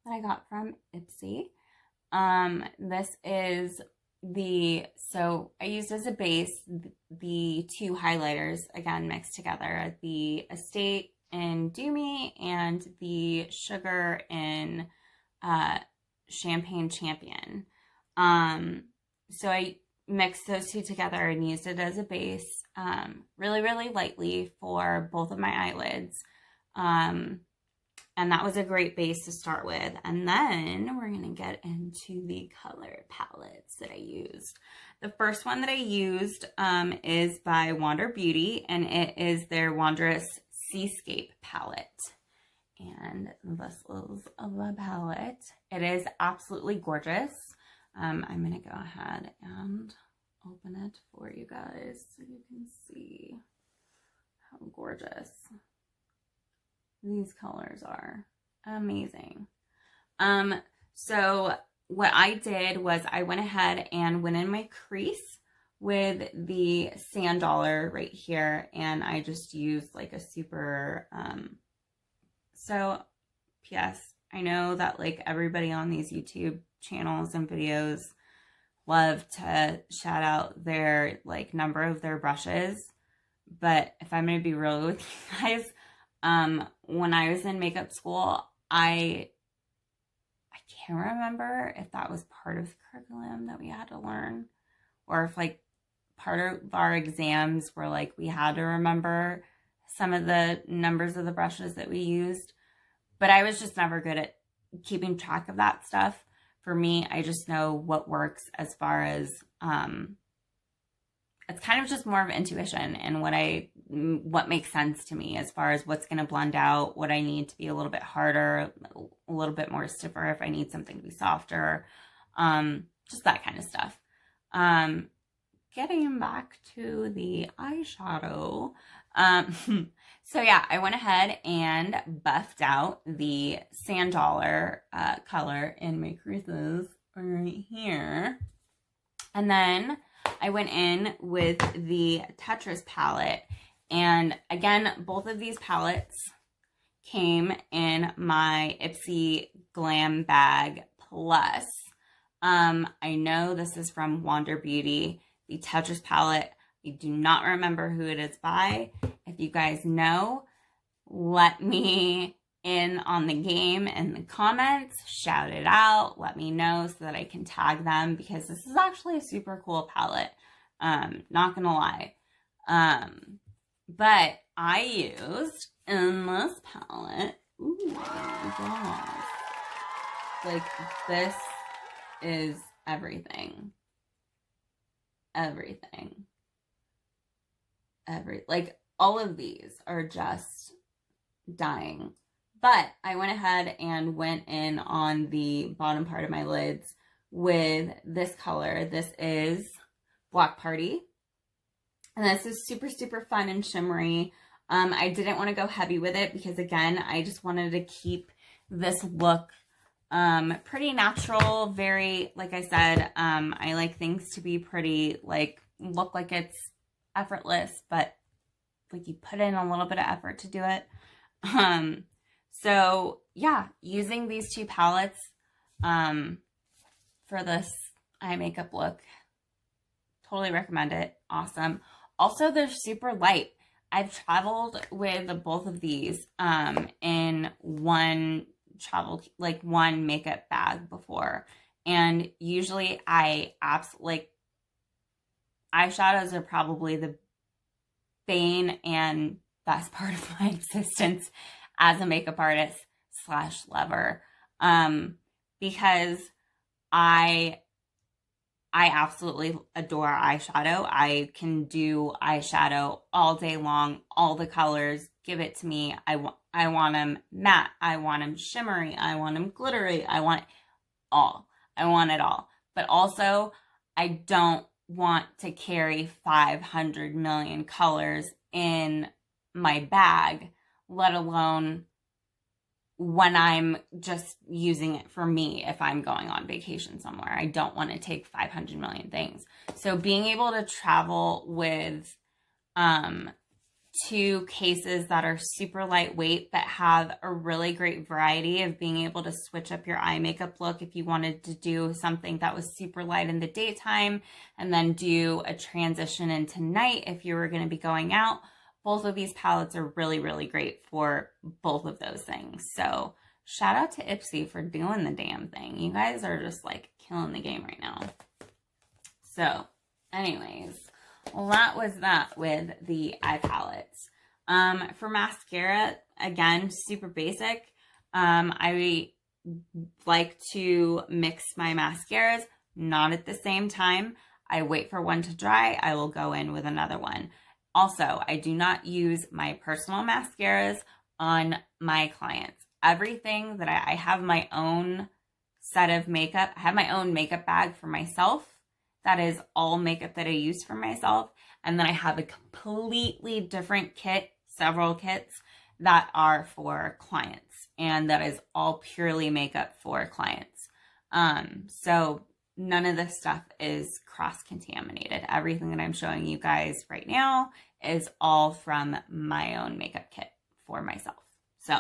that I got from Ipsy. This is so I used as a base the two highlighters, again, mixed together, the Estate in Do Me and the Sugar in Champagne Champion. So I mixed those two together and used it as a base, really, really lightly for both of my eyelids. And that was a great base to start with. And then we're going to get into the color palettes that I used. The first one that I used is by Wander Beauty, and it is their Wanderous Seascape palette. And this is the palette. It is absolutely gorgeous. I'm going to go ahead and open it for you guys so you can see how gorgeous these colors are. Amazing. So what I did was I went ahead and went in my crease with the sand dollar right here, and I just used like a super, so P.S. I know that like everybody on these YouTube channels and videos love to shout out their like number of their brushes, but if I'm going to be real with you guys, when I was in makeup school, I can't remember if that was part of the curriculum that we had to learn, or if like part of our exams were like we had to remember some of the numbers of the brushes that we used. But I was just never good at keeping track of that stuff. For me, I just know what works as far as, it's kind of just more of intuition and what makes sense to me as far as what's going to blend out, what I need to be a little bit harder, a little bit more stiffer if I need something to be softer, just that kind of stuff. Getting back to the eyeshadow. So yeah, I went ahead and buffed out the sand dollar color in my creases right here. And then I went in with the Tetris palette. And again, both of these palettes came in my Ipsy Glam Bag Plus. I know this is from Wander Beauty. The Tetris palette, I do not remember who it is by. If you guys know, let me in on the game in the comments. Shout it out. Let me know so that I can tag them, because this is actually a super cool palette. Not gonna lie. But I used in this palette, ooh, gosh, like this is everything. Like all of these are just dying. But I went ahead and went in on the bottom part of my lids with this color. This is Block Party. And this is super, super fun and shimmery. I didn't want to go heavy with it because, again, I just wanted to keep this look pretty natural. Very, like I said, I like things to be pretty, like, look like it's effortless, but like you put in a little bit of effort to do it. So yeah, using these two palettes for this eye makeup look, totally recommend it. Awesome. Also, they're super light. I've traveled with both of these in one makeup bag before, and usually eyeshadows are probably the bane and best part of my existence as a makeup artist / lover, because I absolutely adore eyeshadow. I can do eyeshadow all day long, all the colors. Give it to me. I want them matte. I want them shimmery. I want them glittery. I want it all. But also, I don't want to carry 500 million colors in my bag, let alone when I'm just using it for me. If I'm going on vacation somewhere, I don't want to take 500 million things. So being able to travel with two cases that are super lightweight but have a really great variety of being able to switch up your eye makeup look if you wanted to do something that was super light in the daytime and then do a transition into night if you were going to be going out. Both of these palettes are really, really great for both of those things. So shout out to Ipsy for doing the damn thing. You guys are just like killing the game right now. So anyways, well, that was that with the eye palettes. For mascara, again, super basic. I like to mix my mascaras, not at the same time. I wait for one to dry. I will go in with another one. Also, I do not use my personal mascaras on my clients. Everything that I have my own set of makeup. I have my own makeup bag for myself. That is all makeup that I use for myself. And then I have a completely different kit, several kits that are for clients. And that is all purely makeup for clients. So none of this stuff is cross-contaminated. Everything that I'm showing you guys right now is all from my own makeup kit for myself. So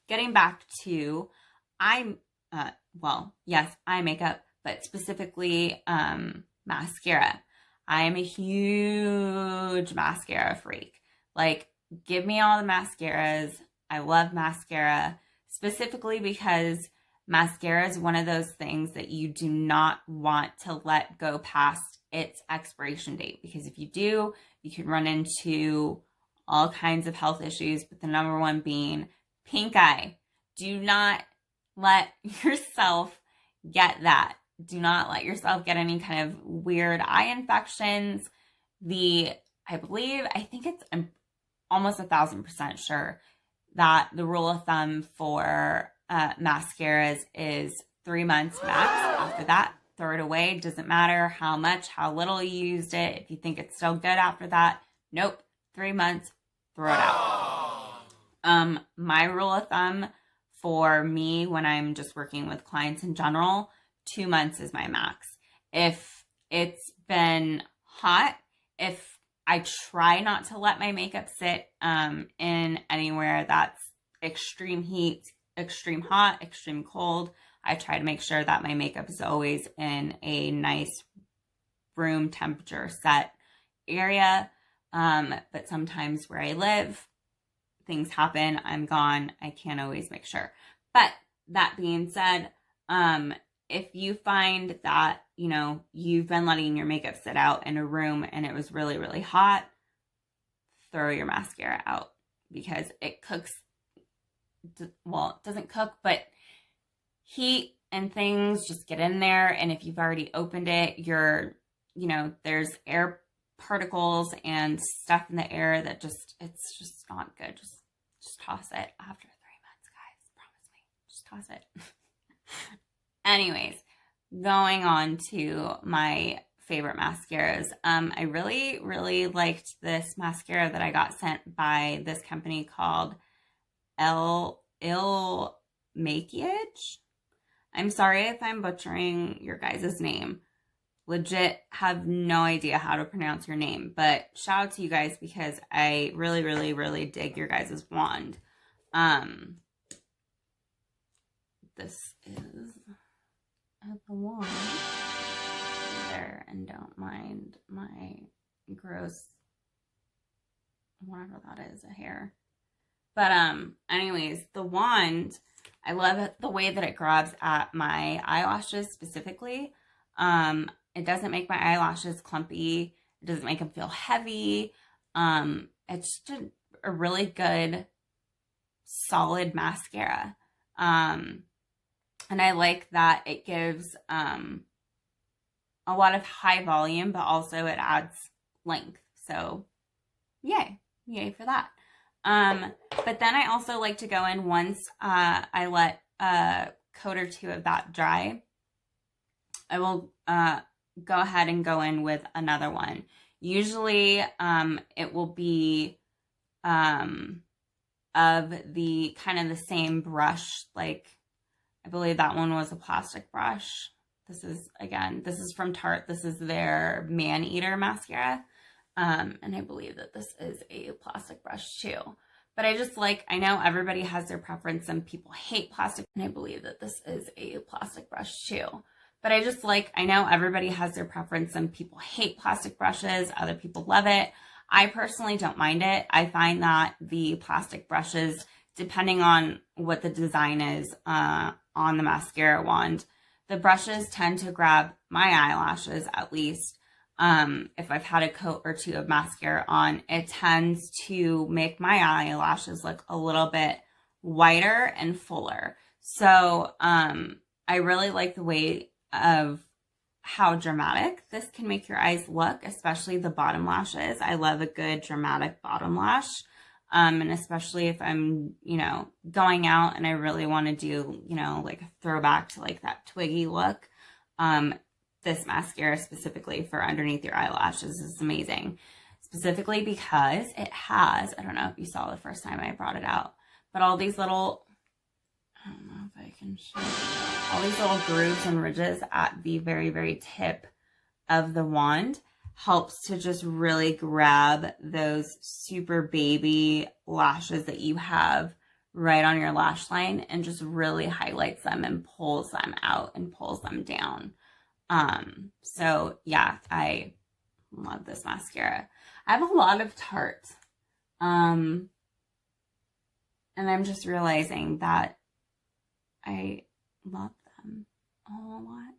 getting back to eye makeup, but specifically mascara. I am a huge mascara freak. Like, give me all the mascaras. I love mascara, specifically because mascara is one of those things that you do not want to let go past its expiration date. Because if you do, you can run into all kinds of health issues, but the number one being pink eye. Do not let yourself get that. Do not let yourself get any kind of weird eye infections. I think it's, I'm almost 1,000% sure that the rule of thumb for mascaras is 3 months max. After that, throw it away. Doesn't matter how much, how little you used it. If you think it's still good after that, nope. 3 months, throw it out. My rule of thumb for me when I'm just working with clients in general, 2 months is my max. If it's been hot, if I try not to let my makeup sit in anywhere that's extreme heat, extreme hot, extreme cold. I try to make sure that my makeup is always in a nice room temperature set area. But sometimes where I live, things happen, I'm gone. I can't always make sure. But that being said, if you find that, you know, you've been letting your makeup sit out in a room and it was really, really hot, throw your mascara out because it cooks. Well, it doesn't cook, but heat and things just get in there. And if you've already opened it, there's air particles and stuff in the air that it's just not good. Just toss it after 3 months, guys. Promise me. Just toss it. Anyways, going on to my favorite mascaras. I really, really liked this mascara that I got sent by this company called Il Makiage. I'm sorry if I'm butchering your guys' name. Legit have no idea how to pronounce your name, but shout out to you guys because I really, really, really dig your guys' wand. This is the wand there, and don't mind my gross, whatever that is, a hair. But anyways, the wand, I love the way that it grabs at my eyelashes specifically. It doesn't make my eyelashes clumpy. It doesn't make them feel heavy. It's just a really good, solid mascara. And I like that it gives a lot of high volume, but also it adds length. So yay for that. But then I also like to go in once I let a coat or two of that dry. I will go ahead and go in with another one. Usually it will be of the kind of the same brush. Like I believe that one was a plastic brush. This is from Tarte. This is their Man Eater mascara. And I believe that this is a plastic brush too. But I just like, I know everybody has their preference. Some people hate plastic, and I believe that this is a plastic brush too. But I just like, I know everybody has their preference. Some people hate plastic brushes, other people love it. I personally don't mind it. I find that the plastic brushes, depending on what the design is on the mascara wand, the brushes tend to grab my eyelashes, at least. If I've had a coat or two of mascara on, it tends to make my eyelashes look a little bit whiter and fuller. So I really like the way of how dramatic this can make your eyes look, especially the bottom lashes. I love a good dramatic bottom lash. And especially if I'm, you know, going out and I really want to do, you know, like a throwback to like that twiggy look. This mascara specifically for underneath your eyelashes is amazing. Specifically because it has, I don't know if you saw the first time I brought it out, but all these little, I don't know if I can show you, all these little grooves and ridges at the very, very tip of the wand helps to just really grab those super baby lashes that you have right on your lash line and just really highlights them and pulls them out and pulls them down. So yeah, I love this mascara. I have a lot of Tarte. And I'm just realizing that I love them a whole lot.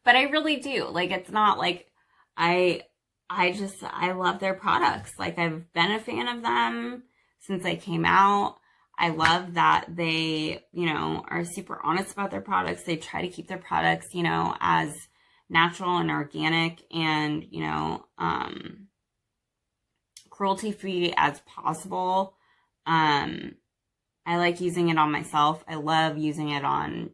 But I really do. Like, it's not like I love their products. Like, I've been a fan of them since they came out. I love that they, you know, are super honest about their products. They try to keep their products, you know, as natural and organic and, you know, cruelty-free as possible. I like using it on myself. I love using it on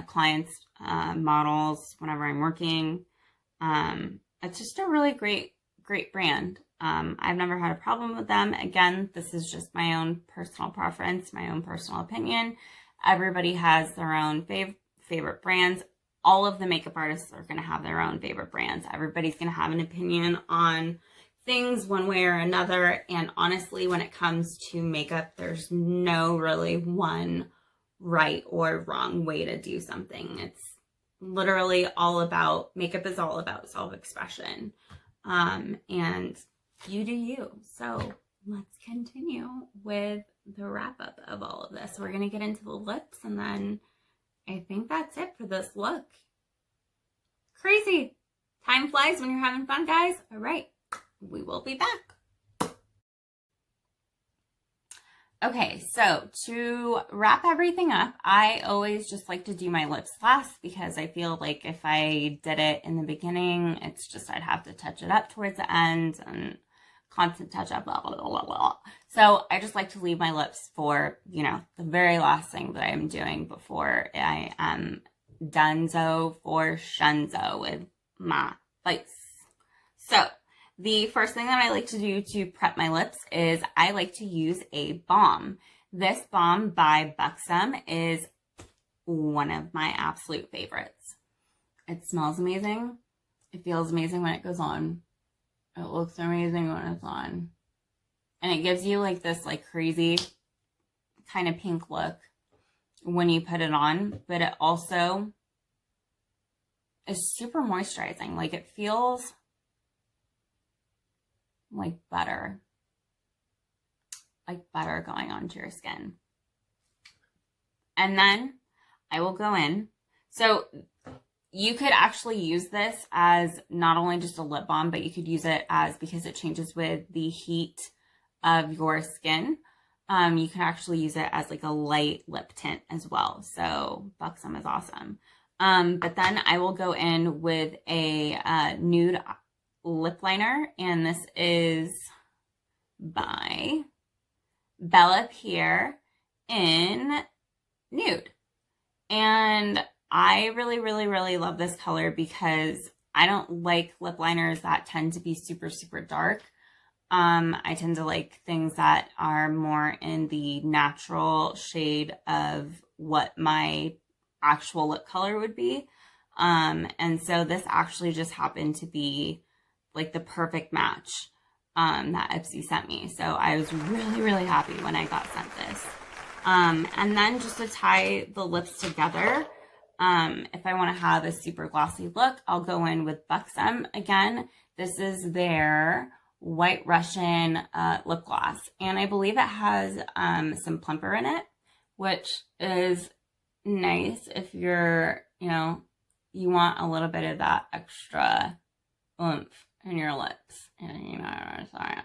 clients, models, whenever I'm working. It's just a really great brand. I've never had a problem with them. Again, this is just my own personal preference, my own personal opinion. Everybody has their own favorite brands. All of the makeup artists are going to have their own favorite brands. Everybody's going to have an opinion on things one way or another. And honestly, when it comes to makeup, there's no really one right or wrong way to do something. It's literally all about, makeup is all about self-expression. And you do you. So let's continue with the wrap up of all of this. We're going to get into the lips, and then I think that's it for this look. Crazy. Time flies when you're having fun, guys. All right. We will be back. Okay, so to wrap everything up, I always just like to do my lips last because I feel like if I did it in the beginning, it's just I'd have to touch it up towards the end and constant touch up, blah, blah, blah, blah, blah. So I just like to leave my lips for, you know, the very last thing that I'm doing before I am donezo for shunzo with my face. So the first thing that I like to do to prep my lips is I like to use a balm. This balm by Buxom is one of my absolute favorites. It smells amazing. It feels amazing when it goes on. It looks amazing when it's on. And it gives you like this like crazy kind of pink look when you put it on. But it also is super moisturizing. Like it feels like butter going onto your skin. And then I will go in. So you could actually use this as not only just a lip balm, but you could use it as, because it changes with the heat of your skin, you can actually use it as like a light lip tint as well. So Buxom is awesome. But then I will go in with a nude lip liner, and this is by Bella Pierre in Nude. And I really, really, really love this color because I don't like lip liners that tend to be super, super dark. I tend to like things that are more in the natural shade of what my actual lip color would be. And so this actually just happened to be like the perfect match that Ipsy sent me. So I was really, really happy when I got sent this. And then just to tie the lips together, if I want to have a super glossy look, I'll go in with Buxom. Again, this is their White Russian lip gloss. And I believe it has some plumper in it, which is nice if you're, you know, you want a little bit of that extra oomph in your lips. And, you know, sorry,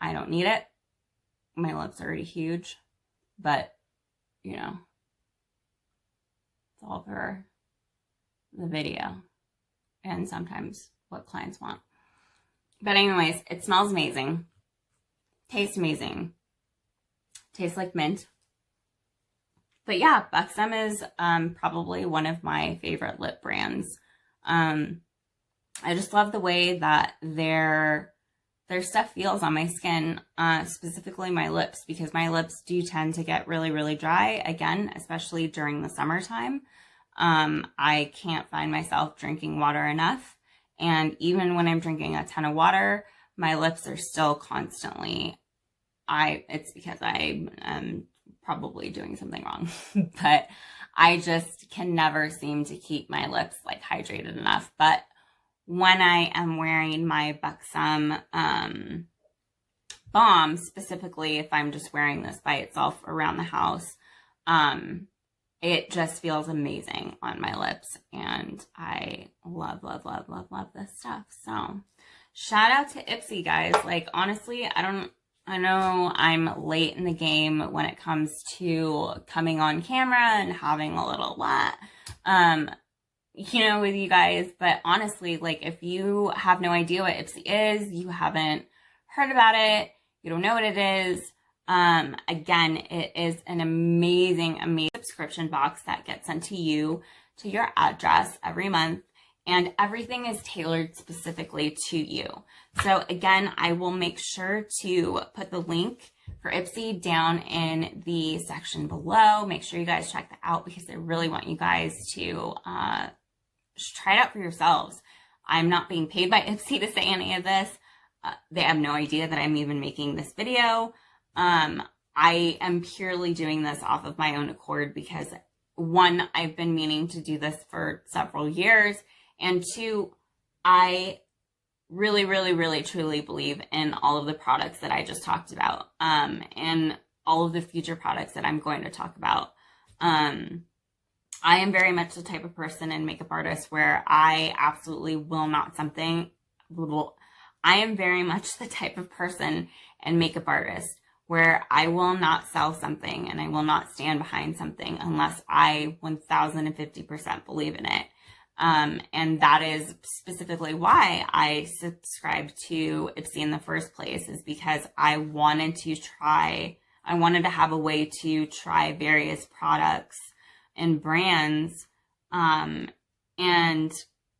I don't need it. My lips are already huge. But, you know, it's all for the video and sometimes what clients want. But anyways, it smells amazing. Tastes amazing. Tastes like mint. But yeah, Buxom is probably one of my favorite lip brands. I just love the way that their stuff feels on my skin, specifically my lips, because my lips do tend to get really, really dry, again, especially during the summertime. I can't find myself drinking water enough. And even when I'm drinking a ton of water, my lips are still constantly, it's because I am probably doing something wrong, but I just can never seem to keep my lips like hydrated enough. But when I am wearing my Buxom balm, specifically if I'm just wearing this by itself around the house, it just feels amazing on my lips. And I love, love, love, love, love this stuff. So shout out to Ipsy, guys. Like, honestly, I know I'm late in the game when it comes to coming on camera and having a little you know, with you guys, but honestly, like, if you have no idea what Ipsy is, you haven't heard about it, you don't know what it is, again, it is an amazing, amazing subscription box that gets sent to you, to your address every month, and everything is tailored specifically to you. So again, I will make sure to put the link for Ipsy down in the section below. Make sure you guys check that out because I really want you guys to try it out for yourselves. I'm not being paid by Ipsy to say any of this. They have no idea that I'm even making this video. I am purely doing this off of my own accord because, one, I've been meaning to do this for several years, and two, I really, really, really, truly believe in all of the products that I just talked about, and all of the future products that I'm going to talk about. I am very much the type of person and makeup artist where I absolutely will not I am very much the type of person and makeup artist where I will not sell something and I will not stand behind something unless I 1050% believe in it. And that is specifically why I subscribed to Ipsy in the first place, is because I wanted to have a way to try various products and brands, and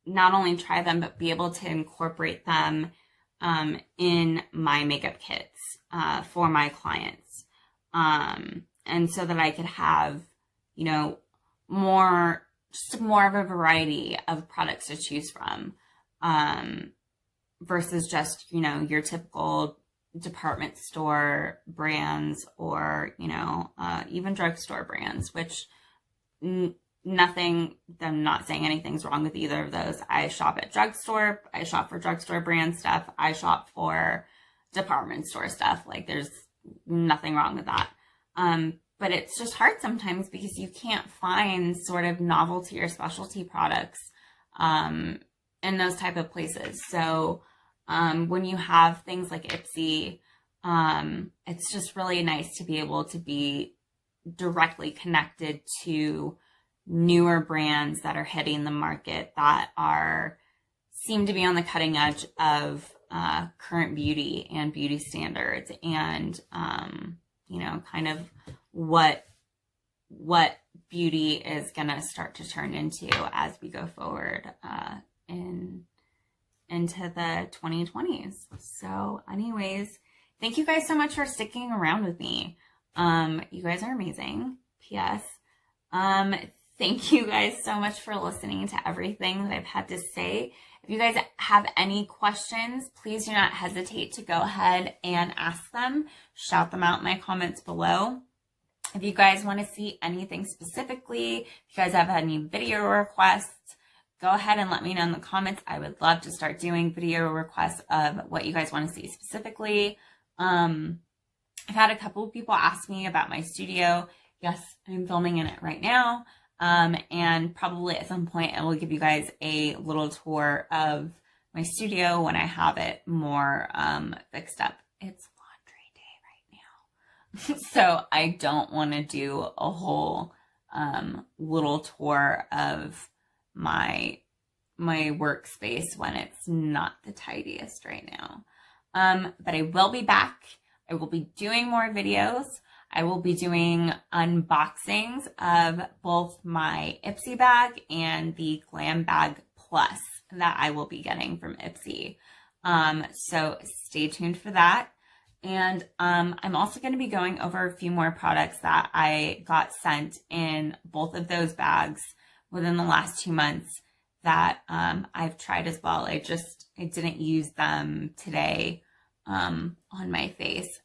not only try them, but be able to incorporate them in my makeup kits for my clients. And so that I could have, you know, more of a variety of products to choose from, versus just, you know, your typical department store brands or, you know, even drugstore brands, which nothing, I'm not saying anything's wrong with either of those. I shop at drugstore. I shop for drugstore brand stuff. I shop for department store stuff. Like, there's nothing wrong with that. But it's just hard sometimes because you can't find sort of novelty or specialty products in those type of places. So when you have things like Ipsy, it's just really nice to be able to be directly connected to newer brands that are hitting the market, that seem to be on the cutting edge of current beauty and beauty standards, and you know, kind of what beauty is gonna start to turn into as we go forward into the 2020s. So anyways, thank you guys so much for sticking around with me. You guys are amazing. P.S. thank you guys so much for listening to everything that I've had to say. If you guys have any questions, please do not hesitate to go ahead and ask them. Shout them out in my comments below. If you guys want to see anything specifically, if you guys have any video requests, go ahead and let me know in the comments. I would love to start doing video requests of what you guys want to see specifically. I've had a couple of people ask me about my studio. Yes, I'm filming in it right now. And probably at some point I will give you guys a little tour of my studio when I have it more fixed up. It's laundry day right now. So I don't want to do a whole little tour of my workspace when it's not the tidiest right now. But I will be back. I will be doing more videos. I will be doing unboxings of both my Ipsy bag and the Glam Bag Plus that I will be getting from Ipsy. So stay tuned for that. And I'm also going to be going over a few more products that I got sent in both of those bags within the last 2 months that I've tried as well. I didn't use them today on my face.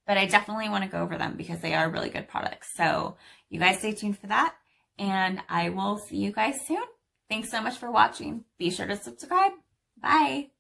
But I definitely want to go over them because they are really good products. So you guys stay tuned for that. And I will see you guys soon. Thanks so much for watching. Be sure to subscribe. Bye.